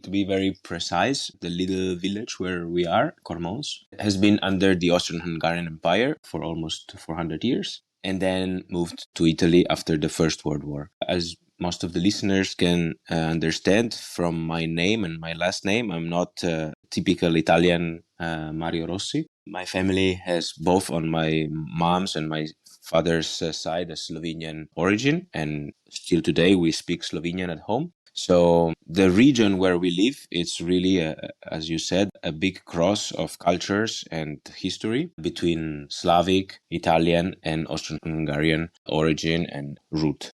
to be very precise, the little village where we are, Cormòns, has been under the Austro-Hungarian Empire for almost 400 years and then moved to Italy after the First World War. As most of the listeners can understand from my name and my last name, I'm not typical Italian Mario Rossi. My family has both on my mom's and my father's side a Slovenian origin, and still today we speak Slovenian at home. So the region where we live, it's really, as you said, a big cross of cultures and history between Slavic, Italian, and Austro-Hungarian origin and root.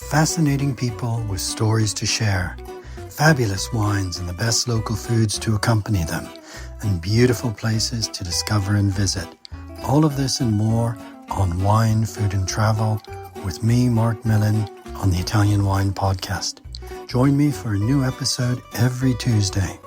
Fascinating people with stories to share, fabulous wines and the best local foods to accompany them, and beautiful places to discover and visit. All of this and more on Wine, Food and Travel with me, Marc Millon, on the Italian Wine Podcast. Join me for a new episode every Tuesday.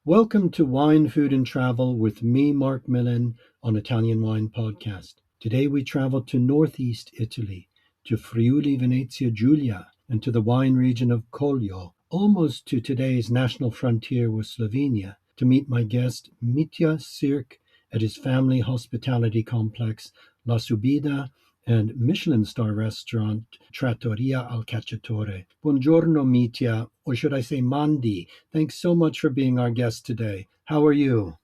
Welcome to Wine, Food and Travel with me, Marc Millon, on Italian Wine Podcast. Today we travel to northeast Italy, to Friuli, Venezia Giulia, and to the wine region of Collio, almost to today's national frontier with Slovenia, to meet my guest Mitja Sirk at his family hospitality complex La Subida and Michelin star restaurant Trattoria Al Cacciatore. Buongiorno, Mitja, or should I say Mandi. Thanks so much for being our guest today. How are you?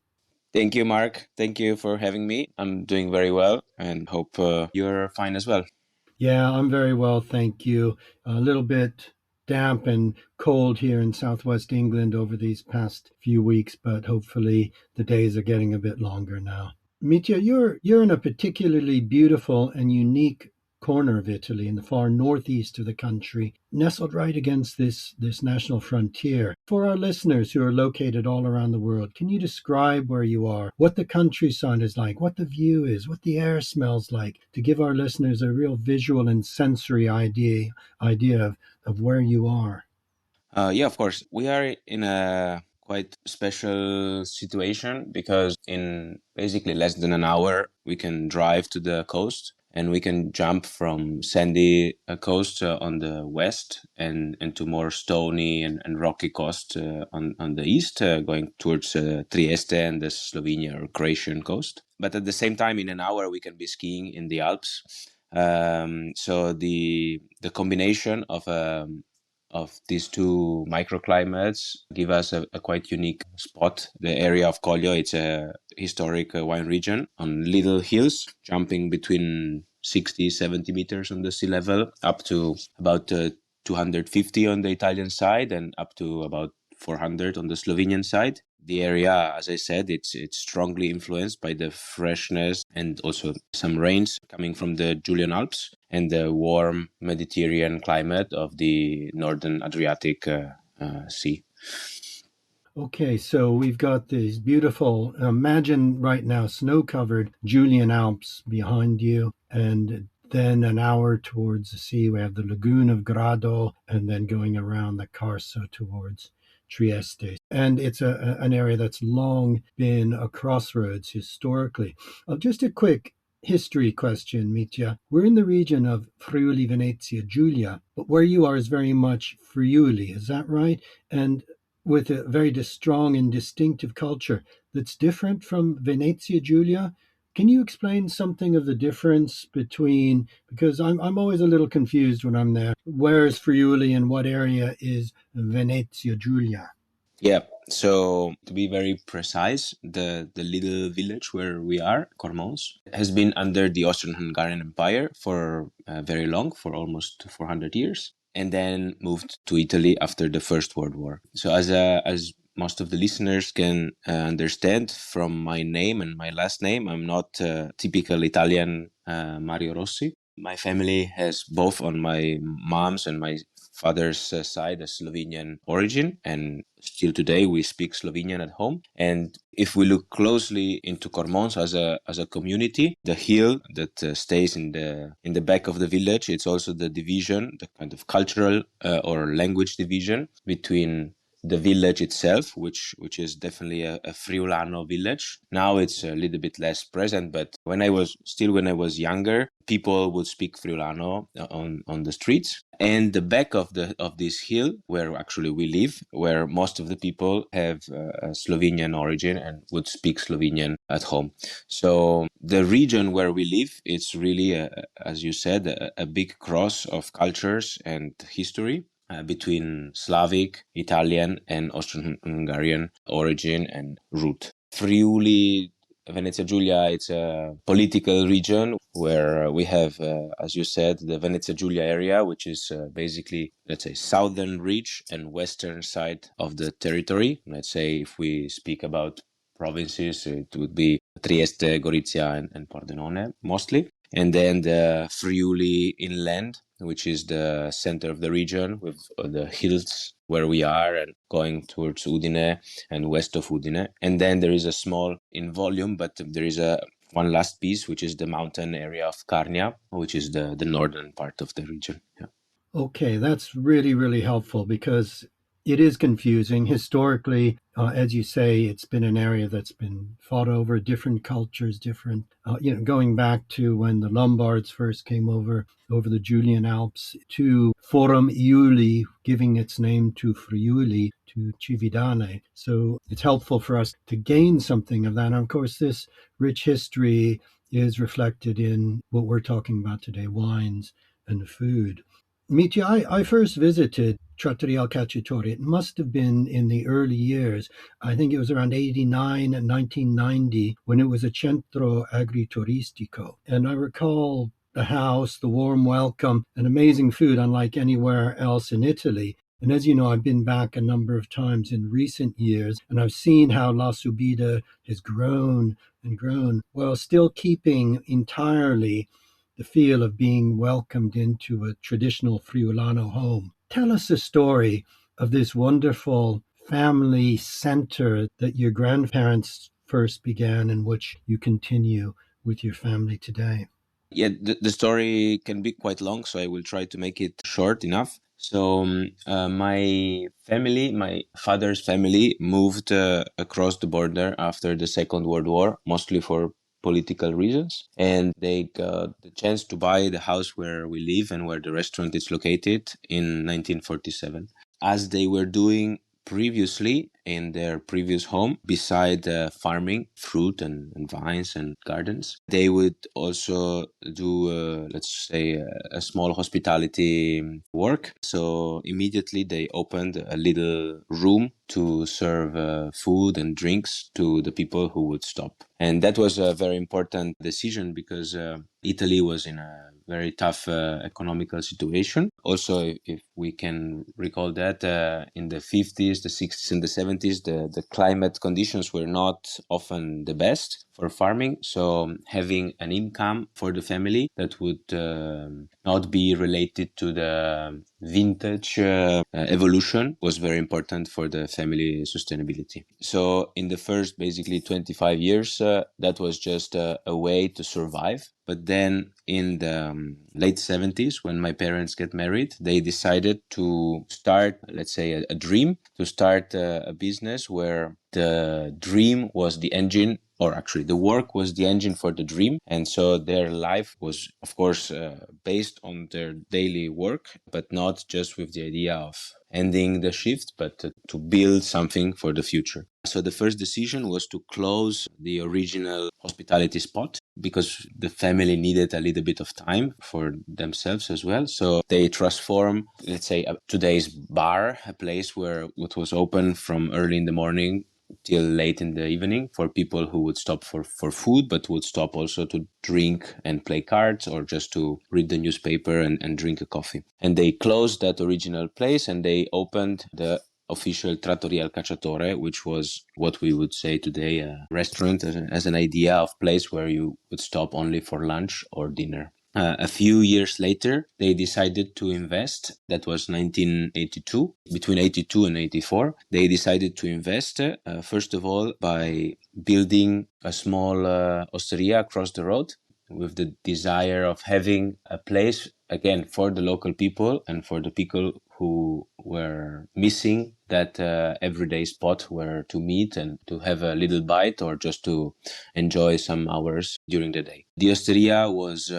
Thank you, Mark. Thank you for having me. I'm doing very well and hope you're fine as well. Yeah, I'm very well, thank you. A little bit damp and cold here in southwest England over these past few weeks, but hopefully the days are getting a bit longer now. Mitja, you're in a particularly beautiful and unique corner of Italy in the far northeast of the country, nestled right against this national frontier. For our listeners who are located all around the world, can you describe where you are, what the countryside is like, what the view is, what the air smells like, to give our listeners a real visual and sensory idea of where you are? Yeah, of course. We are in a quite special situation because in basically less than an hour, we can drive to the coast and we can jump from sandy coast on the west and to more stony and rocky coast on the east, going towards Trieste and the Slovenia or Croatian coast. But at the same time, in an hour, we can be skiing in the Alps. So the combination of these two microclimates give us a quite unique spot. The area of Collio, it's a historic wine region on little hills, jumping between 60, 70 meters on the sea level, up to about 250 on the Italian side and up to about 400 on the Slovenian side. The area, as I said, it's strongly influenced by the freshness and also some rains coming from the Julian Alps and the warm Mediterranean climate of the northern Adriatic Sea. Okay, so we've got these beautiful, imagine right now, snow-covered Julian Alps behind you, and then an hour towards the sea, we have the lagoon of Grado, and then going around the Carso towards Trieste. And it's an area that's long been a crossroads historically. Just a quick history question, Mitja. We're in the region of Friuli, Venezia Giulia, but where you are is very much Friuli, is that right? And with a very strong and distinctive culture that's different from Venezia Giulia. Can you explain something of the difference between, because I'm always a little confused when I'm there, where is Friuli and what area is Venezia Giulia? Yeah, so to be very precise, the little village where we are, Cormòns, has been under the Austro-Hungarian Empire for very long, for almost 400 years. And then moved to Italy after the First World War. So as most of the listeners can understand from my name and my last name, I'm not typical Italian Mario Rossi. My family has both on my mom's and my father's side a Slovenian origin, and still today we speak Slovenian at home. And if we look closely into Cormòns as a community, the hill that stays in the back of the village, it's also the division, the kind of cultural or language division between the village itself, which is definitely a Friulano village. Now it's a little bit less present, but when I was younger, people would speak Friulano on the streets. And the back of this hill, where actually we live, where most of the people have a Slovenian origin and would speak Slovenian at home. So the region where we live, it's really, as you said, a big cross of cultures and history between Slavic, Italian, and Austro-Hungarian origin and root. Friuli, Venezia Giulia, it's a political region where we have, as you said, the Venezia Giulia area, which is basically, let's say, southern ridge and western side of the territory. Let's say if we speak about provinces, it would be Trieste, Gorizia, and Pordenone mostly. And then the Friuli inland, which is the center of the region with the hills where we are and going towards Udine and west of Udine. And then there is a small in volume, but there is one last piece, which is the mountain area of Carnia, which is the northern part of the region. Yeah. Okay, that's really, really helpful because it is confusing. Historically, as you say, it's been an area that's been fought over, different cultures, different, going back to when the Lombards first came over the Julian Alps, to Forum Iuli, giving its name to Friuli, to Cividale. So it's helpful for us to gain something of that. And of course, this rich history is reflected in what we're talking about today, wines and food. Mitja, I first visited Trattoria Al Cacciatore. It must have been in the early years. I think it was around 89 and 1990 when it was a centro agrituristico. And I recall the house, the warm welcome, and amazing food unlike anywhere else in Italy. And as you know, I've been back a number of times in recent years, and I've seen how La Subida has grown and grown while still keeping entirely the feel of being welcomed into a traditional Friulano home. Tell us the story of this wonderful family center that your grandparents first began and which you continue with your family today. Yeah, the story can be quite long, so I will try to make it short enough. So, my father's family moved across the border after the Second World War, mostly for political reasons. And they got the chance to buy the house where we live and where the restaurant is located in 1947. As they were doing previously in their previous home, beside farming fruit and vines and gardens, they would also do, let's say, a small hospitality work. So immediately they opened a little room to serve food and drinks to the people who would stop. And that was a very important decision because Italy was in a very tough economical situation. Also, if we can recall that in the 50s, the 60s, and the 70s, the climate conditions were not often the best for farming. So having an income for the family that would not be related to the vintage evolution was very important for the family sustainability. So in the first basically 25 years, that was just a way to survive. But then in the late 70s, when my parents get married, they decided to start, let's say, a dream, to start a business where the dream was the engine, or actually the work was the engine for the dream. And so their life was, of course, based on their daily work, but not just with the idea of ending the shift, but to build something for the future. So the first decision was to close the original hospitality spot because the family needed a little bit of time for themselves as well. So they transformed, let's say, today's bar, a place where it was open from early in the morning till late in the evening for people who would stop for food, but would stop also to drink and play cards or just to read the newspaper and drink a coffee. And they closed that original place and they opened the official Trattoria Al Cacciatore, which was what we would say today a restaurant, as an idea of place where you would stop only for lunch or dinner. A few years later, they decided to invest. That was 1982. Between 82 and 84, they decided to invest, first of all, by building a small osteria across the road with the desire of having a place, again, for the local people and for the people who were missing that everyday spot where to meet and to have a little bite or just to enjoy some hours during the day. The osteria was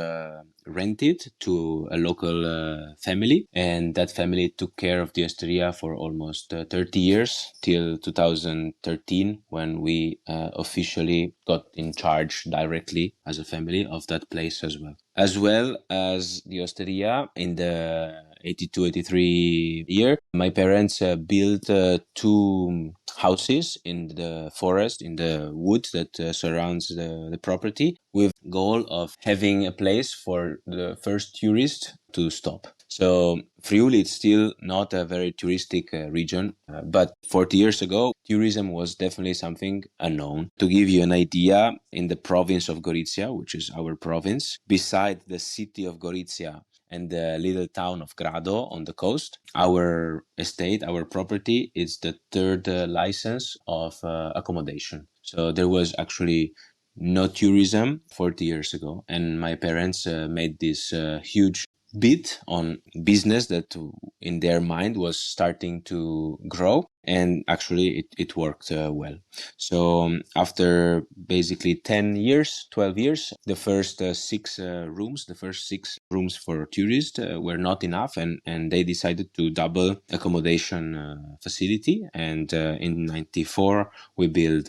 rented to a local family, and that family took care of the osteria for almost 30 years till 2013, when we officially got in charge directly as a family of that place as well. As well as the osteria, in the 82-83 year, my parents built two houses in the forest, in the wood that surrounds the property, with goal of having a place for the first tourist to stop. So Friuli is still not a very touristic region, but 40 years ago, tourism was definitely something unknown. To give you an idea, in the province of Gorizia, which is our province, beside the city of Gorizia and the little town of Grado on the coast, our estate, our property, is the third license of accommodation. So there was actually no tourism 40 years ago, and my parents made this huge bid on business that in their mind was starting to grow, and actually it worked well. So after basically 10 years, 12 years, the first the first six rooms for tourists were not enough, and they decided to double accommodation facility, and in 94 we built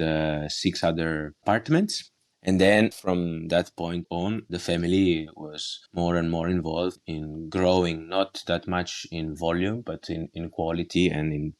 six other apartments. And then from that point on, the family was more and more involved in growing, not that much in volume, but in quality and in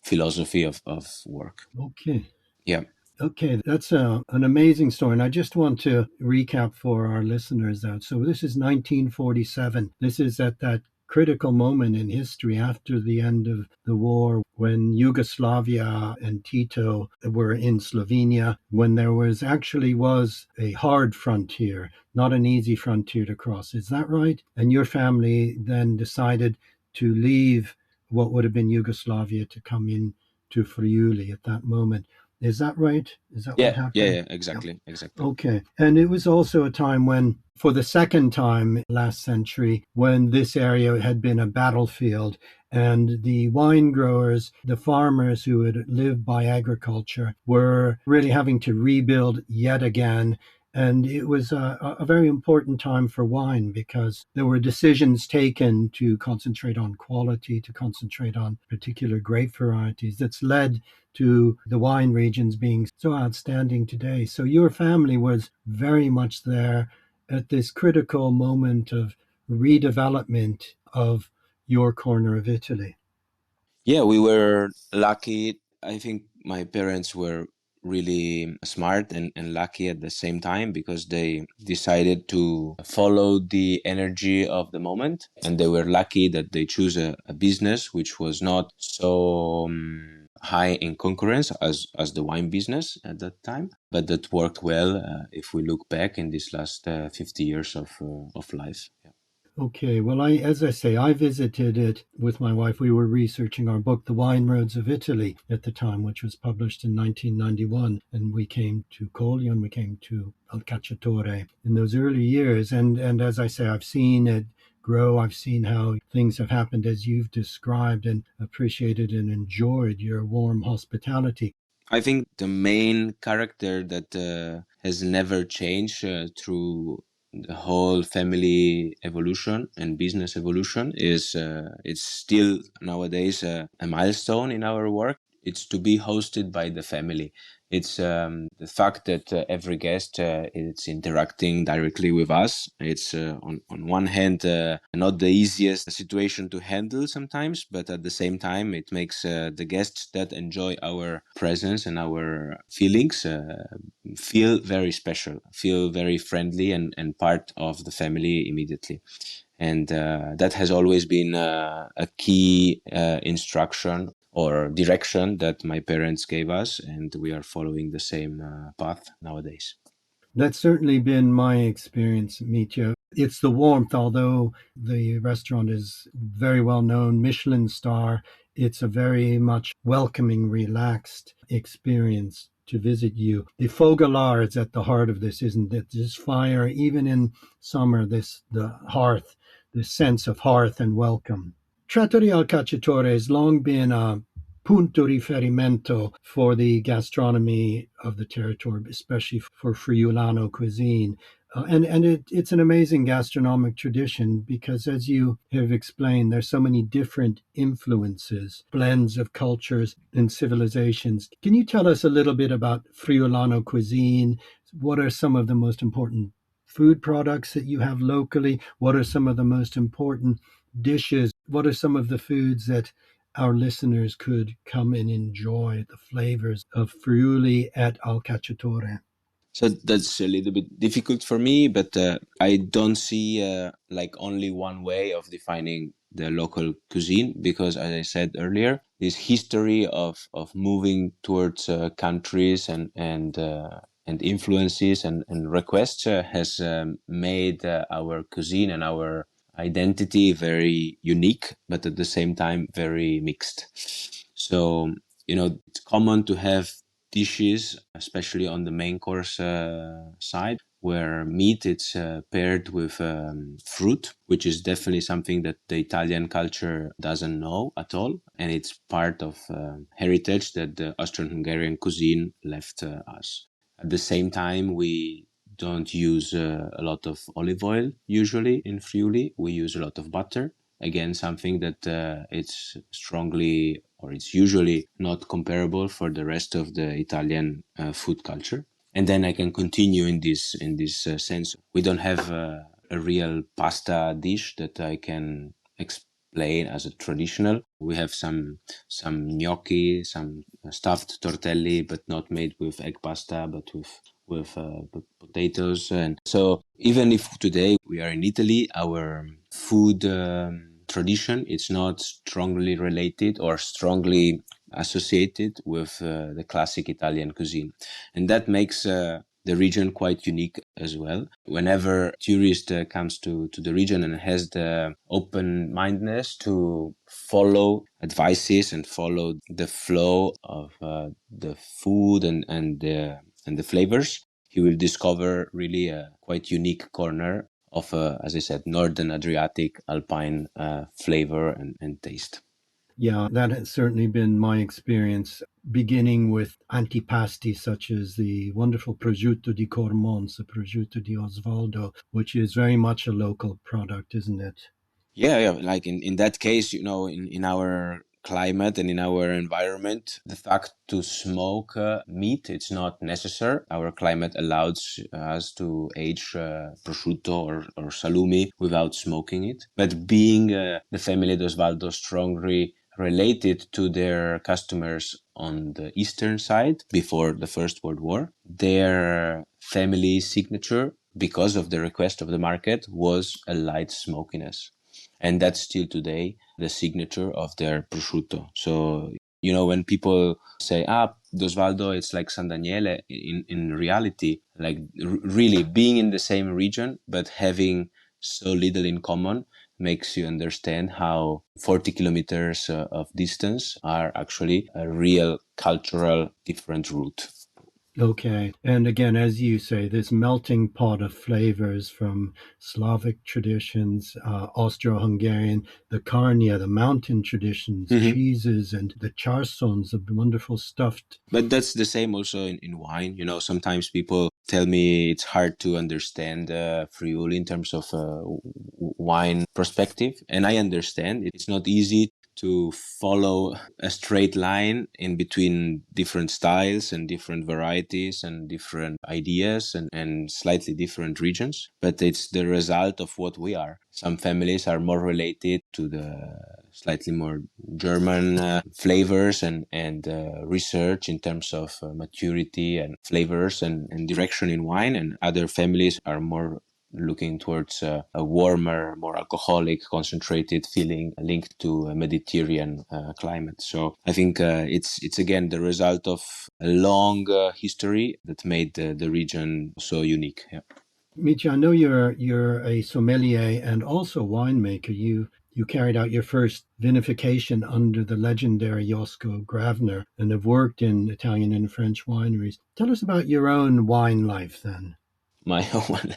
philosophy of work. Okay. Yeah. Okay, that's an amazing story. And I just want to recap for our listeners out. So this is 1947. This is at that critical moment in history after the end of the war, when Yugoslavia and Tito were in Slovenia, when there was a hard frontier, not an easy frontier to cross. Is that right? And your family then decided to leave what would have been Yugoslavia to come in to Friuli at that moment. Is that right? Is that what happened? Yeah, Yep. exactly. Okay. And it was also a time when, for the second time last century, when this area had been a battlefield, and the wine growers, the farmers who had lived by agriculture, were really having to rebuild yet again. And it was a very important time for wine, because there were decisions taken to concentrate on quality, to concentrate on particular grape varieties, that's led to the wine regions being so outstanding today. So your family was very much there at this critical moment of redevelopment of your corner of Italy. Yeah, we were lucky. I think my parents were really smart and lucky at the same time, because they decided to follow the energy of the moment, and they were lucky that they choose a business which was not so high in concurrence as the wine business at that time, but that worked well if we look back in these last 50 years of life. Yeah. Okay, well, as I say, I visited it with my wife. We were researching our book, The Wine Roads of Italy, at the time, which was published in 1991. And we came to Collio and we came to Al Cacciatore in those early years. And as I say, I've seen it grow. I've seen how things have happened as you've described, and appreciated and enjoyed your warm hospitality. I think the main character that has never changed through the whole family evolution and business evolution is it's still nowadays a milestone in our work. It's to be hosted by the family. It's the fact that every guest is interacting directly with us. It's on one hand not the easiest situation to handle sometimes, but at the same time it makes the guests that enjoy our presence and our feelings feel very special, feel very friendly and part of the family immediately. And that has always been a key instruction or direction that my parents gave us, and we are following the same path nowadays. That's certainly been my experience, Mitja. It's the warmth, although the restaurant is very well known, Michelin star, it's a very much welcoming, relaxed experience to visit you. The fogalar is at the heart of this, isn't it? This fire, even in summer, the hearth, the sense of hearth and welcome. Trattoria Al Cacciatore has long been a punto riferimento for the gastronomy of the territory, especially for Friulano cuisine. It's an amazing gastronomic tradition because, as you have explained, there's so many different influences, blends of cultures and civilizations. Can you tell us a little bit about Friulano cuisine? What are some of the most important food products that you have locally? What are some of the most important dishes? What are some of the foods that our listeners could come and enjoy the flavors of Friuli at Al Cacciatore? So that's a little bit difficult for me, but I don't see like only one way of defining the local cuisine because, as I said earlier, this history of moving towards countries and influences and requests has made our cuisine and our identity very unique, but at the same time very mixed. So it's common to have dishes, especially on the main course side, where meat is paired with fruit, which is definitely something that the Italian culture doesn't know at all, and it's part of heritage that the Austro-Hungarian cuisine left us. At the same time, we don't use a lot of olive oil usually in Friuli. We use a lot of butter. Again, something that it's strongly or it's usually not comparable for the rest of the Italian food culture. And then I can continue in this sense. We don't have a real pasta dish that I can explain as a traditional. We have some gnocchi, some stuffed tortelli, but not made with egg pasta, but with potatoes. And so even if today we are in Italy, our food tradition it's not strongly related or strongly associated with the classic Italian cuisine, and that makes the region quite unique as well. Whenever tourist comes to the region and has the open-mindedness to follow advices and follow the flow of the food and the flavors, he will discover really a quite unique corner of, as I said, northern Adriatic alpine flavor and taste. Yeah, that has certainly been my experience, beginning with antipasti such as the wonderful prosciutto di Cormòns, the prosciutto di Osvaldo, which is very much a local product, isn't it? Yeah. Like in that case, in our climate and in our environment, the fact to smoke meat, it's not necessary. Our climate allows us to age prosciutto or salumi without smoking it. But being the family d'Osvaldo strongly related to their customers on the eastern side before the First World War, their family signature, because of the request of the market, was a light smokiness. And that's still today the signature of their prosciutto. So, when people say, D'Osvaldo, it's like San Daniele, in reality, like really being in the same region, but having so little in common makes you understand how 40 kilometers of distance are actually a real cultural different route. Okay. And again, as you say, this melting pot of flavors from Slavic traditions, Austro-Hungarian, the Carnia, the mountain traditions, Mhm. cheeses, and the charsons, the wonderful stuffed. But that's the same also in wine. Sometimes people tell me it's hard to understand Friuli in terms of wine perspective. And I understand it's not easy to follow a straight line in between different styles and different varieties and different ideas and slightly different regions. But it's the result of what we are. Some families are more related to the slightly more German flavors and research in terms of maturity and flavors and direction in wine, and other families are more looking towards a warmer, more alcoholic, concentrated feeling linked to a Mediterranean climate. So I think it's again the result of a long history that made the region so unique. Yeah. Mitja, I know you're a sommelier and also winemaker. You carried out your first vinification under the legendary Josko Gravner and have worked in Italian and French wineries. Tell us about your own wine life then. My own.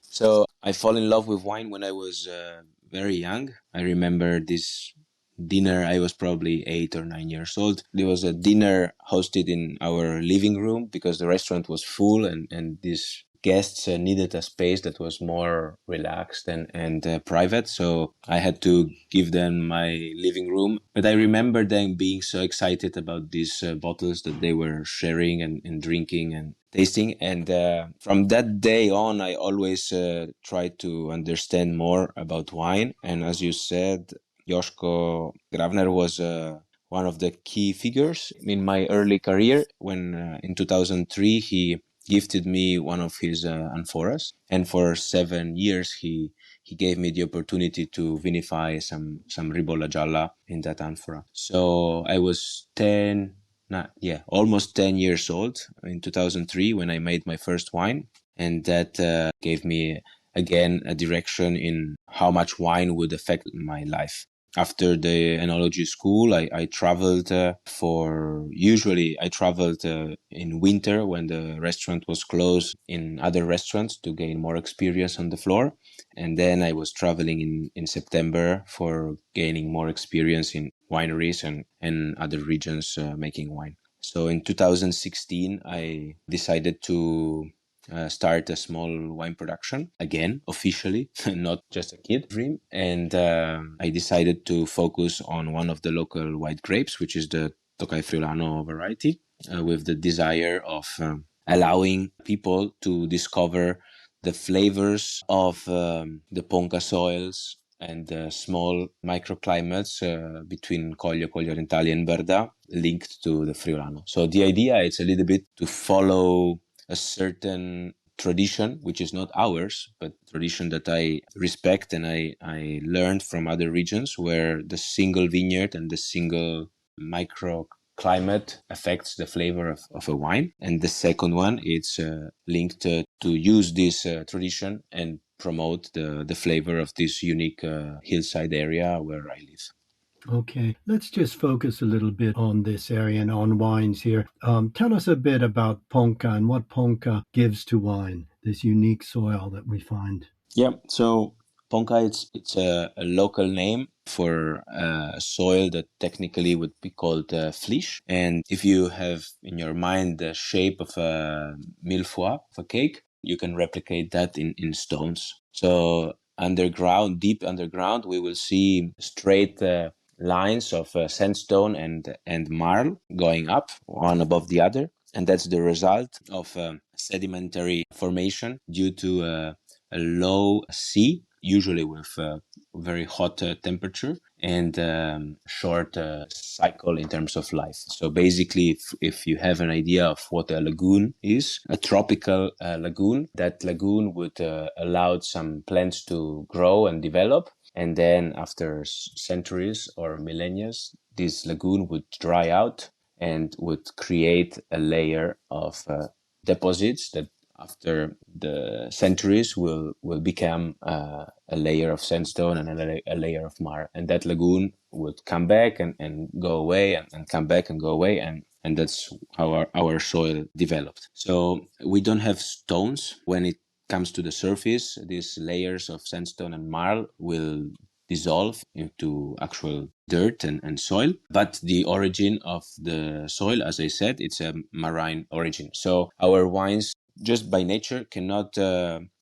So I fall in love with wine when I was very young. I remember this dinner. I was probably 8 or 9 years old. There was a dinner hosted in our living room because the restaurant was full, and these guests needed a space that was more relaxed and private. So I had to give them my living room. But I remember them being so excited about these bottles that they were sharing and drinking and tasting. And from that day on, I always tried to understand more about wine. And as you said, Josko Gravner was one of the key figures in my early career when in 2003 he gifted me one of his amphoras, and for 7 years he gave me the opportunity to vinify some Ribolla Gialla in that amphora. So I was 10, almost 10 years old in 2003 when I made my first wine, and that gave me again a direction in how much wine would affect my life. After the enology school, I traveled I traveled in winter when the restaurant was closed in other restaurants to gain more experience on the floor. And then I was traveling in September for gaining more experience in wineries and other regions making wine. So in 2016, I decided to start a small wine production again, officially, not just a kid dream. And I decided to focus on one of the local white grapes, which is the Tokai Friulano variety, with the desire of allowing people to discover the flavors of the ponca soils and the small microclimates between Collio Orientali and Berda linked to the Friulano. So the idea is a little bit to follow a certain tradition, which is not ours, but tradition that I respect and I learned from other regions where the single vineyard and the single microclimate affects the flavor of a wine. And the second one, it's linked to use this tradition and promote the flavor of this unique hillside area where I live. Okay, let's just focus a little bit on this area and on wines here. Tell us a bit about ponca and what ponca gives to wine, this unique soil that we find. Yeah, so ponca, it's a local name for a soil that technically would be called flesh. And if you have in your mind the shape of a mille-feuille, of a cake, you can replicate that in stones. So underground, deep underground, we will see straight lines of sandstone and marl going up, one above the other. And that's the result of sedimentary formation due to a low sea, usually with very hot temperature and short cycle in terms of life. So basically, if you have an idea of what a lagoon is, a tropical lagoon, that lagoon would allow some plants to grow and develop. And then after centuries or millennia, this lagoon would dry out and would create a layer of deposits that after the centuries will become a layer of sandstone and a layer of marl, and that lagoon would come back and go away and come back and go away, and that's how our soil developed. So we don't have stones when it comes to the surface. These layers of sandstone and marl will dissolve into actual dirt and soil. But the origin of the soil, as I said, it's a marine origin. So our wines just by nature cannot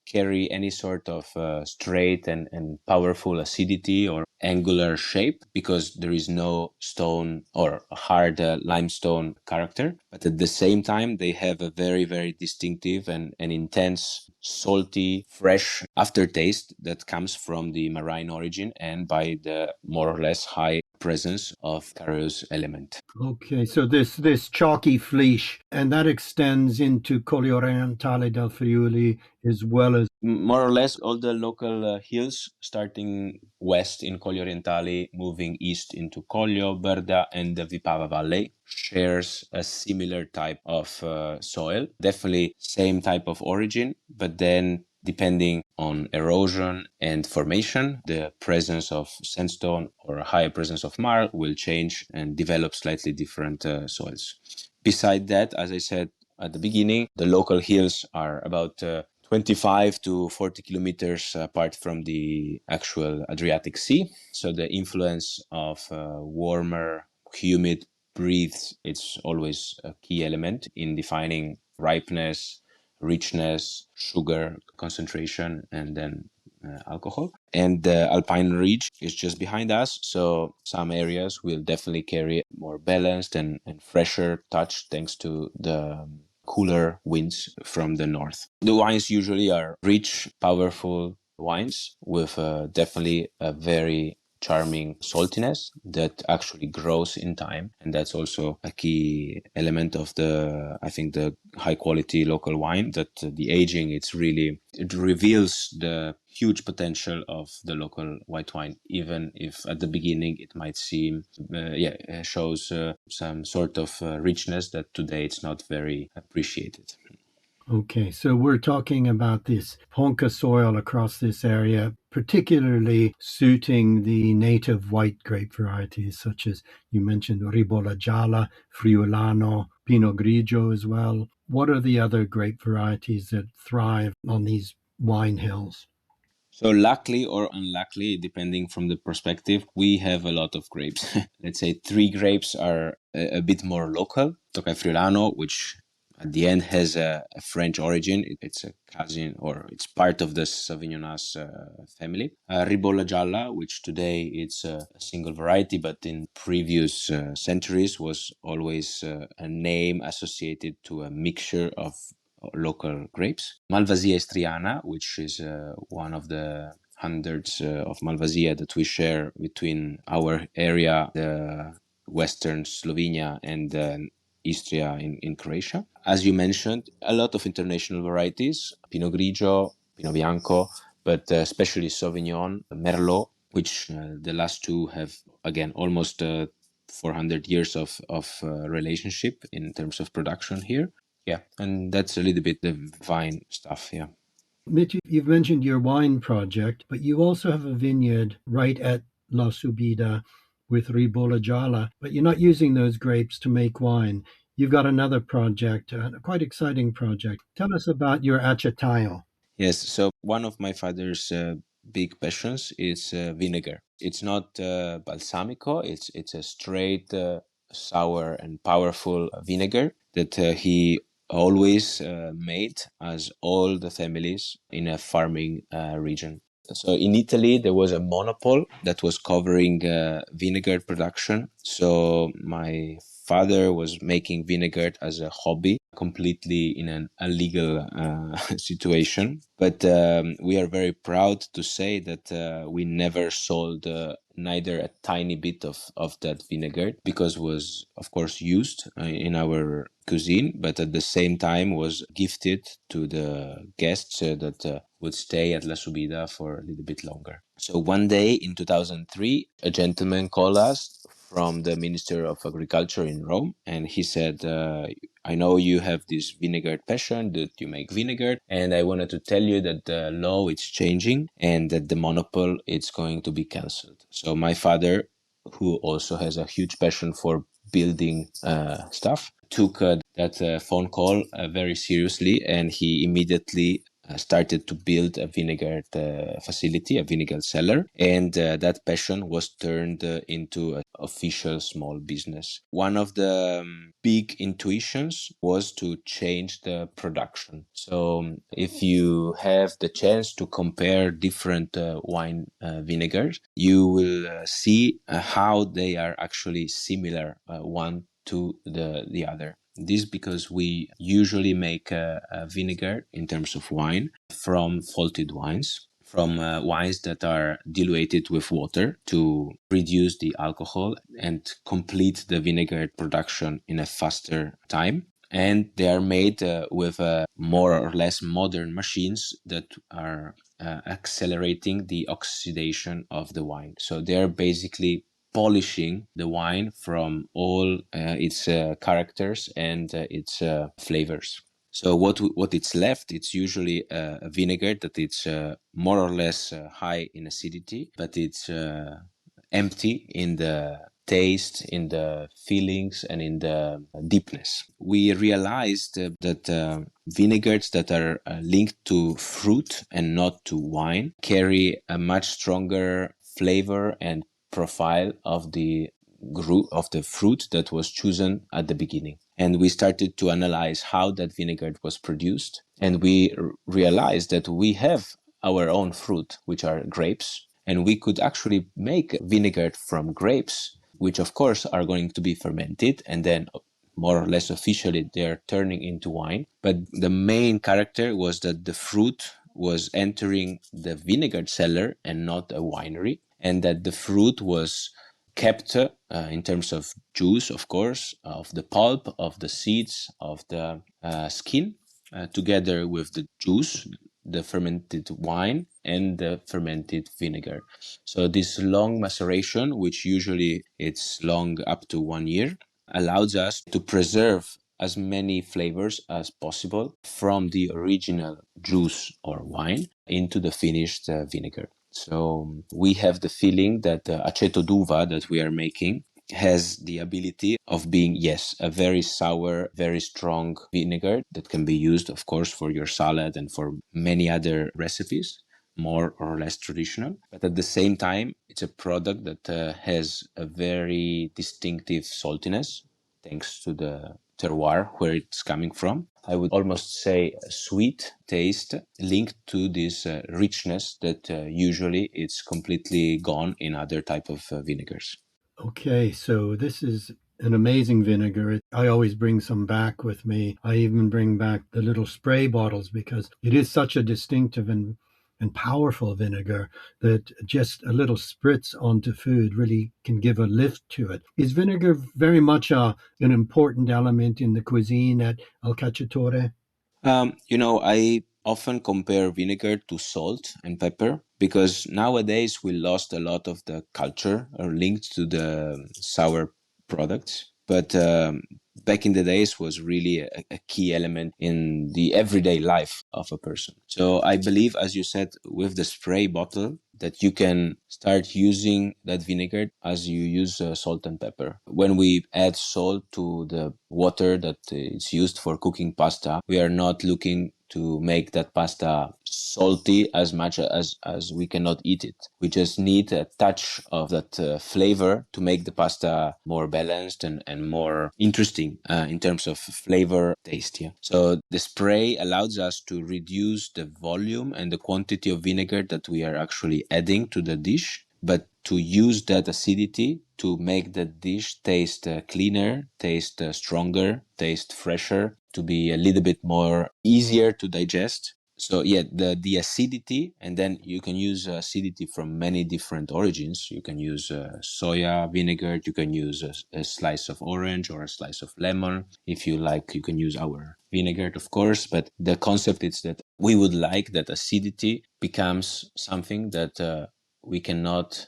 carry any sort of straight and powerful acidity or angular shape because there is no stone or hard limestone character. But at the same time, they have a very, very distinctive and intense, salty, fresh aftertaste that comes from the marine origin and by the more or less high presence of carious element. Okay, so this chalky fleece, and that extends into Collio Orientale del Friuli as well as. More or less all the local hills, starting west in Collio Orientali, moving east into Collio, Berda, and the Vipava Valley, shares a similar type of soil. Definitely same type of origin, but then depending on erosion and formation, the presence of sandstone or a higher presence of marl will change and develop slightly different soils. Beside that, as I said at the beginning, the local hills are about 25 to 40 kilometers apart from the actual Adriatic Sea. So the influence of warmer, humid breeze, it's always a key element in defining ripeness, richness, sugar concentration, and then alcohol. And the Alpine Ridge is just behind us, so some areas will definitely carry more balanced and fresher touch thanks to the cooler winds from the north. The wines usually are rich, powerful wines with definitely a very charming saltiness that actually grows in time, and that's also a key element of the high quality local wine, that the aging, it reveals the huge potential of the local white wine, even if at the beginning it might seem shows some sort of richness that today it's not very appreciated. Okay, so we're talking about this ponca soil across this area, particularly suiting the native white grape varieties, such as you mentioned Ribolla Gialla, Friulano, Pinot Grigio as well. What are the other grape varieties that thrive on these wine hills? So luckily or unluckily, depending from the perspective, we have a lot of grapes. Let's say three grapes are a bit more local. Tokai Friulano, which at the end has a French origin. It's a cousin, or it's part of the Sauvignonas family. Ribolla Gialla, which today it's a single variety, but in previous centuries was always a name associated to a mixture of local grapes. Malvasia Istriana, which is one of the hundreds of Malvasia that we share between our area, the western Slovenia, and Istria in Croatia. As you mentioned, a lot of international varieties, Pinot Grigio, Pinot Bianco, but especially Sauvignon, Merlot, which the last two have, again, almost 400 years of relationship in terms of production here. Yeah, and that's a little bit the vine stuff. Yeah. Mitch, you've mentioned your wine project, but you also have a vineyard right at La Subida with Ribolla Gialla, but you're not using those grapes to make wine. You've got another project, a quite exciting project. Tell us about your acetaio. Yes. So one of my father's big passions is vinegar. It's not balsamico. It's a straight sour and powerful vinegar that he always made, as all the families in a farming region. So in Italy, there was a monopoly that was covering vinegar production. So my father was making vinegar as a hobby, completely in an illegal situation. But we are very proud to say that we never sold neither a tiny bit of that vinegar, because was of course used in our cuisine, but at the same time was gifted to the guests that would stay at La Subida for a little bit longer. So one day in 2003, a gentleman called us from the Minister of Agriculture in Rome, and he said, I know you have this vinegar passion, that you make vinegar, and I wanted to tell you that the law is changing and that the monopoly is going to be cancelled. So my father, who also has a huge passion for building stuff, took that phone call very seriously, and he immediately started to build a vinegar facility, a vinegar cellar, and that passion was turned into an official small business. One of the big intuitions was to change the production. So if you have the chance to compare different wine vinegars, you will see how they are actually similar one to the other. This because we usually make a vinegar in terms of wine from malted wines, from wines that are diluted with water to reduce the alcohol and complete the vinegar production in a faster time. And they are made with more or less modern machines that are accelerating the oxidation of the wine. So they're basically polishing the wine from all its characters and its flavors. So what it's left, it's usually a vinegar that it's more or less high in acidity, but it's empty in the taste, in the feelings, and in the deepness. We realized that vinegars that are linked to fruit and not to wine carry a much stronger flavor and profile of the fruit that was chosen at the beginning. And we started to analyze how that vinegar was produced. And we realized that we have our own fruit, which are grapes, and we could actually make vinegar from grapes, which of course are going to be fermented, and then more or less officially they're turning into wine. But the main character was that the fruit was entering the vinegar cellar and not a winery, and that the fruit was kept in terms of juice, of course, of the pulp, of the seeds, of the skin, together with the juice, the fermented wine, and the fermented vinegar. So this long maceration, which usually it's long up to 1 year, allows us to preserve as many flavors as possible from the original juice or wine into the finished vinegar. So we have the feeling that the aceto d'uva that we are making has the ability of being, yes, a very sour, very strong vinegar that can be used, of course, for your salad and for many other recipes, more or less traditional. But at the same time, it's a product that has a very distinctive saltiness, thanks to the terroir where it's coming from. I would almost say a sweet taste linked to this richness that usually it's completely gone in other type of vinegars. Okay, so this is an amazing vinegar. I always bring some back with me. I even bring back the little spray bottles because it is such a distinctive and powerful vinegar that just a little spritz onto food really can give a lift to it. Is vinegar very much an important element in the cuisine at Al Cacciatore? I often compare vinegar to salt and pepper because nowadays we lost a lot of the culture or linked to the sour products. But back in the days was really a key element in the everyday life of a person. So I believe, as you said, with the spray bottle, that you can start using that vinegar as you use salt and pepper. When we add salt to the water that is used for cooking pasta, we are not looking to make that pasta salty as much as we cannot eat it. We just need a touch of that flavor to make the pasta more balanced and more interesting in terms of flavor taste. Yeah. So the spray allows us to reduce the volume and the quantity of vinegar that we are actually adding to the dish, but to use that acidity to make the dish taste cleaner, taste stronger, taste fresher, to be a little bit more easier to digest. So yeah, the acidity, and then you can use acidity from many different origins. You can use soya vinegar, you can use a slice of orange or a slice of lemon. If you like, you can use our vinegar, of course, but the concept is that we would like that acidity becomes something that we cannot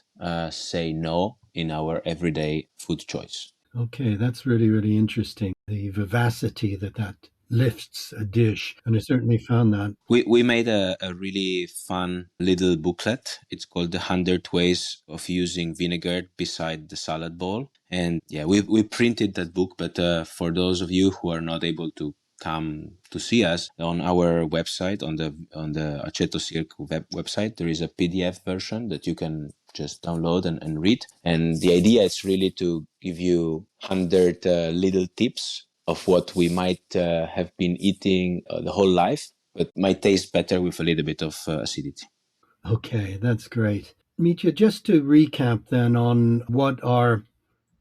say no in our everyday food choice. Okay, that's really, really interesting. The vivacity that lifts a dish. And I certainly found that. We made a really fun little booklet. It's called The 100 Ways of Using Vinegar Beside the Salad Bowl. And yeah, we printed that book, but for those of you who are not able to come to see us, on our website, on the Aceto Sirk website, there is a PDF version that you can just download and read. And the idea is really to give you 100 little tips of what we might have been eating the whole life, but might taste better with a little bit of acidity. Okay, that's great. Mitja, just to recap then on what our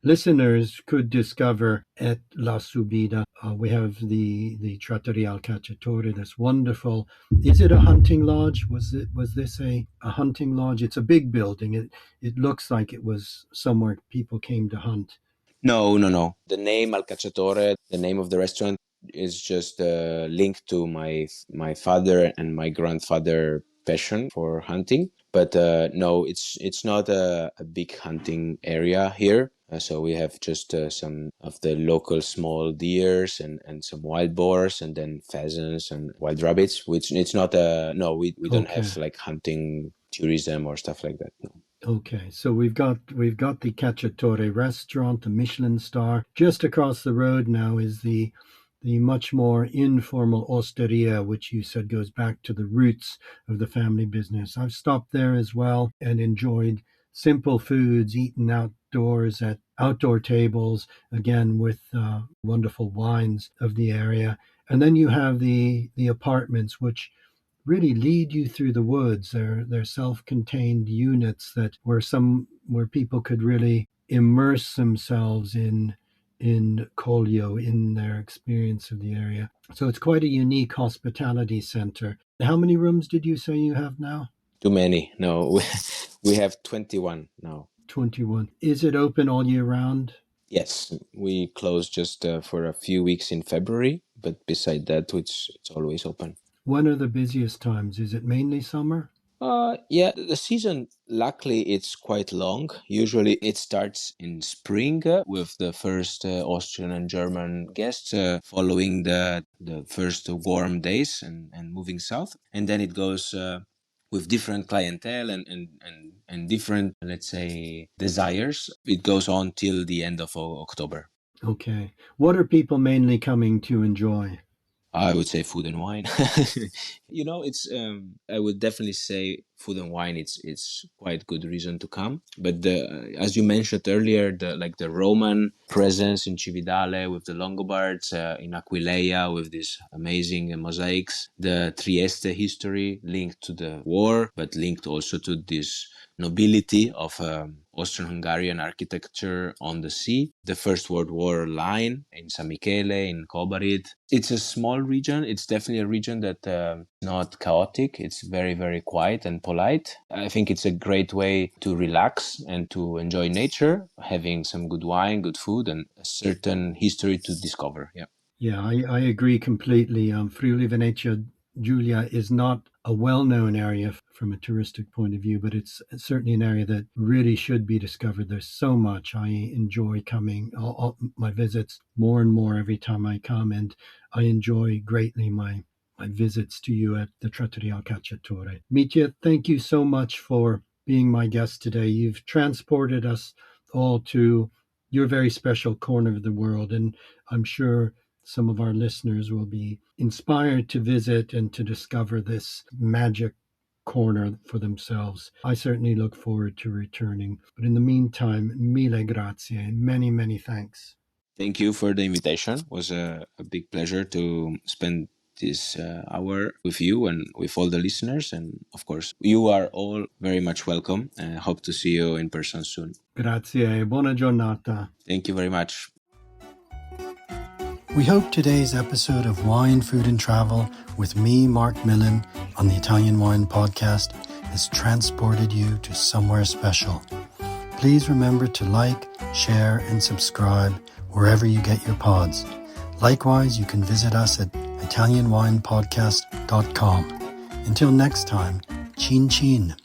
listeners could discover at La Subida. We have the Trattoria Al Cacciatore. That's wonderful. Is it a hunting lodge? Was this a hunting lodge? It's a big building. It looks like it was somewhere people came to hunt. No, no, no. The name Al Cacciatore, the name of the restaurant, is just linked to my father and my grandfather passion for hunting. But no, it's not a big hunting area here. So we have just some of the local small deers and some wild boars and then pheasants and wild rabbits, which it's not a, no, we don't Okay. have like hunting tourism or stuff like that. No. Okay, so we've got the Cacciatore restaurant, the Michelin star. Just across the road now is the much more informal osteria, which you said goes back to the roots of the family business. I've stopped there as well and enjoyed simple foods, eaten outdoors at outdoor tables, again with wonderful wines of the area. And then you have the apartments, which really lead you through the woods. They're self-contained units where people could really immerse themselves in Collio, in their experience of the area. So it's quite a unique hospitality center. How many rooms did you say you have now? Too many. No, we have 21 now. 21. Is it open all year round? Yes, we closed just for a few weeks in February, but beside that, it's always open. When are the busiest times? Is it mainly summer? Yeah, the season, luckily, it's quite long. Usually it starts in spring with the first Austrian and German guests following the first warm days and moving south. And then it goes with different clientele and different, let's say, desires. It goes on till the end of October. Okay. What are people mainly coming to enjoy? I would say food and wine. It's I would definitely say food and wine. It's quite good reason to come. But as you mentioned earlier, the Roman presence in Cividale with the Longobards, in Aquileia with these amazing mosaics, the Trieste history linked to the war, but linked also to this nobility of Austro-Hungarian architecture on the sea, the First World War line in San Michele, in Kobarid. It's a small region. It's definitely a region that not chaotic. It's very, very quiet and polite. I think it's a great way to relax and to enjoy nature, having some good wine, good food, and a certain history to discover. Yeah. Yeah, I agree completely. Friuli Venezia Giulia is not a well-known area from a touristic point of view, but it's certainly an area that really should be discovered. There's so much. I enjoy coming, all my visits more and more every time I come, and I enjoy greatly my visits to you at the Trattoria Al Cacciatore. Mitja, thank you so much for being my guest today. You've transported us all to your very special corner of the world, and I'm sure some of our listeners will be inspired to visit and to discover this magic corner for themselves. I certainly look forward to returning. But in the meantime, mille grazie. Many, many thanks. Thank you for the invitation. It was a big pleasure to spend this hour with you and with all the listeners. And of course, you are all very much welcome. Hope to see you in person soon. Grazie. Buona giornata. Thank you very much. We hope today's episode of Wine, Food and Travel with me, Marc Millon, on the Italian Wine Podcast has transported you to somewhere special. Please remember to like, share, and subscribe wherever you get your pods. Likewise, you can visit us at italianwinepodcast.com. Until next time, chin chin.